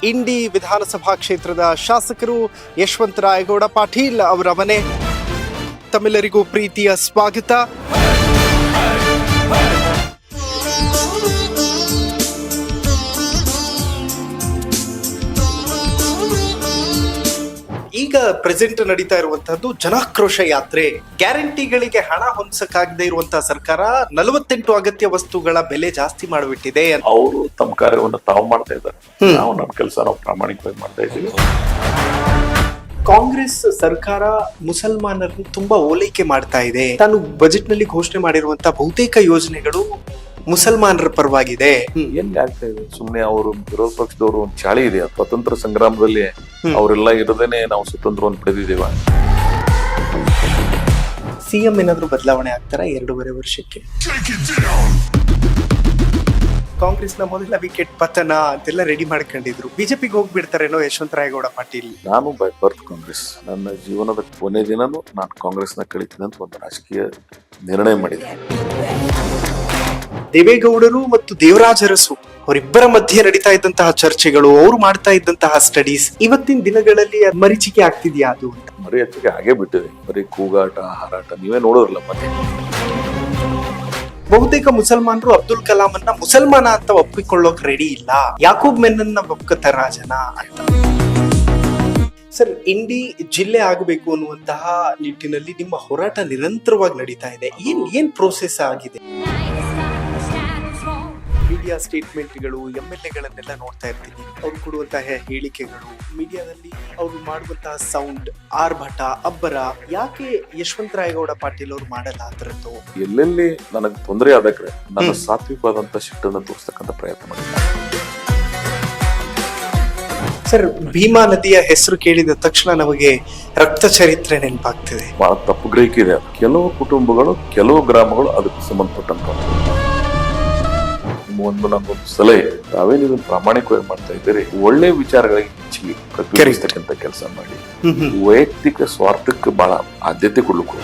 ಇಂಡಿ ವಿಧಾನಸಭಾ ಕ್ಷೇತ್ರದ ಶಾಸಕರು ಯಶವಂತರಾಯಗೌಡ ಪಾಟೀಲ್ ಅವರ ಮನೆ. ತಮ್ಮೆಲ್ಲರಿಗೂ ಪ್ರೀತಿಯ ಸ್ವಾಗತ. ಈಗ ಪ್ರೆಸೆಂಟ್ ನಡೀತಾ ಇರುವಂತಹದ್ದು ಜನಾಕ್ರೋಶ ಯಾತ್ರೆ. ಗ್ಯಾರಂಟಿಗಳಿಗೆ ಹಣ ಹೊಂದಸಕ್ಕಾಗದೇ ಇರುವಂತಹ ಸರ್ಕಾರ 48 ಅಗತ್ಯ ವಸ್ತುಗಳ ಬೆಲೆ ಜಾಸ್ತಿ ಮಾಡಿಬಿಟ್ಟಿದೆ. ಅವರು ತಮ್ಮ ಕಾರ್ಯವನ್ನು ತಾವು ಮಾಡ್ತಾ ಇದ್ದಾರೆ. ನಾವು ನಮ್ಮ ಕೆಲಸ ನಾವು ಪ್ರಾಮಾಣಿಕವಾಗಿ ಮಾಡ್ತಾ ಇದ್ದೀವಿ. ಕಾಂಗ್ರೆಸ್ ಸರ್ಕಾರ ಮುಸಲ್ಮಾನರನ್ನು ತುಂಬಾ ಓಲೈಕೆ ಮಾಡ್ತಾ ಇದೆ. ತಾನು ಬಜೆಟ್ ನಲ್ಲಿ ಘೋಷಣೆ ಮಾಡಿರುವಂತಹ ಬಹುತೇಕ ಯೋಜನೆಗಳು ಮುಸಲ್ಮಾನರ ಪರವಾಗಿದೆ. ಎಲ್ಲಿ ಆಗ್ತಾ ಇದೆ? ಸುಮ್ನೆ ಅವರು ವಿರೋಧ ಪಕ್ಷದವರು ಒಂದು ಚಾಳಿ ಇದೆ. ಸ್ವತಂತ್ರ ಸಂಗ್ರಾಮದಲ್ಲಿ ಅವರೆಲ್ಲ ಇರದೇನೆ ನಾವು ಸ್ವತಂತ್ರವನ್ನು ಪಡೆದಿದ್ದೇವೆ. ಸಿಎಂ ಏನಾದ್ರು ಬದಲಾವಣೆ ಆಗ್ತಾರ 2.5 ವರ್ಷಕ್ಕೆ? ಕಾಂಗ್ರೆಸ್ನ ಮೊದಲ ವಿಕೆಟ್ ಪತನ ಅಂತೆಲ್ಲ ರೆಡಿ ಮಾಡ್ಕೊಂಡಿದ್ರು. ಬಿಜೆಪಿಗೆ ಹೋಗ್ಬಿಡ್ತಾರೇನೋ ಯಶವಂತರಾಯಗೌಡ ಪಾಟೀಲ್. ನಾನು ಬೈ ಬರ್ತ್ ಕಾಂಗ್ರೆಸ್. ನನ್ನ ಜೀವನದ ಕೊನೆ ದಿನನೂ ನಾನು ಕಾಂಗ್ರೆಸ್ನ ಕಳಿತೀನಿ ಅಂತ ಒಂದು ರಾಜಕೀಯ ನಿರ್ಣಯ ಮಾಡಿದೆ. ದೇವೇಗೌಡರು ಮತ್ತು ದೇವರಾಜ ಅರಸು ಅವರಿಬ್ಬರ ಮಧ್ಯೆ ನಡೀತಾ ಇದ್ದಂತಹ ಚರ್ಚೆಗಳು, ಅವರು ಮಾಡ್ತಾ ಇದ್ದಂತಹ ಸ್ಟಡೀಸ್ ಇವತ್ತಿನ ದಿನಗಳಲ್ಲಿ ಮರೀಚಿಕೆ ಆಗ್ತಿದ್ಯಾ? ಅದು ಮರೆಯಚ್ಚಿಗೆ ಆಗೇ ಬಿಟ್ಟಿದೆ. ಬರೀ ಕೂಗಾಟ ಹಾರಾಟ ನೀವೇ ನೋಡೋರಲ್ಲ. ಮತ್ತೆ ಬಹುತೇಕ ಮುಸಲ್ಮಾನರು ಅಬ್ದುಲ್ ಕಲಾಂ ಅನ್ನ ಮುಸಲ್ಮಾನ ಅಂತ ಒಪ್ಪಿಕೊಳ್ಳೋಕ್ ರೆಡಿ ಇಲ್ಲ. ಯಾಕೂಬ್ ಮೆನನ್ನ ಒಪ್ಕೋತಾರ ಜನ ಅಂತ. ಸರ್, ಇಂಡಿ ಜಿಲ್ಲೆ ಆಗಬೇಕು ಅನ್ನುವಂತಹ ನಿಟ್ಟಿನಲ್ಲಿ ನಿಮ್ಮ ಹೋರಾಟ ನಿರಂತರವಾಗಿ ನಡೀತಾ ಇದೆ. ಏನ್ ಪ್ರೋಸೆಸ್ ಆಗಿದೆ? ಮೀಡಿಯಾ ಸ್ಟೇಟ್ಮೆಂಟ್ಗಳು, MLA-ಗಳನ್ನೆಲ್ಲ ನೋಡ್ತಾ ಇರ್ತೀನಿ. ಅವ್ರು ಕೊಡುವಂತಹ ಹೇಳಿಕೆಗಳು, ಮೀಡಿಯಾದಲ್ಲಿ ಅವ್ರು ಮಾಡುವಂತಹ ಸೌಂಡ್, ಆರ್ಭಟ, ಅಬ್ಬರ, ಯಾಕೆ ಯಶವಂತರಾಯಗೌಡ ಪಾಟೀಲ್ ಅವ್ರು ಮಾಡಲ್ಲ ಅದರದ್ದು? ಎಲ್ಲೆಲ್ಲಿ ನನಗೆ ತೊಂದರೆ ಆದಕ್ರೆ ನನ್ನ ಸಾತ್ವಿಕವಾದಂತ ಶಿಟ್ಟನ್ನು ತೋರಿಸ್ತಕ್ಕಂಥ ಪ್ರಯತ್ನ ಮಾಡಿದ್ದೆ. ಸರ್, ಭೀಮಾ ನದಿಯ ಹೆಸರು ಕೇಳಿದ ತಕ್ಷಣ ನಮಗೆ ರಕ್ತ ಚರಿತ್ರೆ ನೆನಪಾಗ್ತದೆ. ಬಹಳ ತಪ್ಪು ಗ್ರಹಿಕೆ ಇದೆ. ಕೆಲವು ಕುಟುಂಬಗಳು, ಕೆಲವು ಗ್ರಾಮಗಳು ಅದಕ್ಕೆ ಸಂಬಂಧಪಟ್ಟಂತ ನಮ್ಗೊಂದು ಸಲಹೆ, ತಾವೇನು ಇದನ್ನು ಪ್ರಾಮಾಣಿಕವಾಗಿ ಮಾಡ್ತಾ ಇದ್ದೀರಿ, ಒಳ್ಳೆ ವಿಚಾರಗಳಿಗೆ ಹೆಚ್ಚಿಗೆ ಪ್ರತಿಕ್ರಿಯಿಸ್ತಕ್ಕಂಥ ಕೆಲಸ ಮಾಡಿ. ವೈಯಕ್ತಿಕ ಸ್ವಾರ್ಥಕ್ಕೆ ಬಹಳ ಆದ್ಯತೆ ಕೊಡ್ಲಿಕ್ಕೆ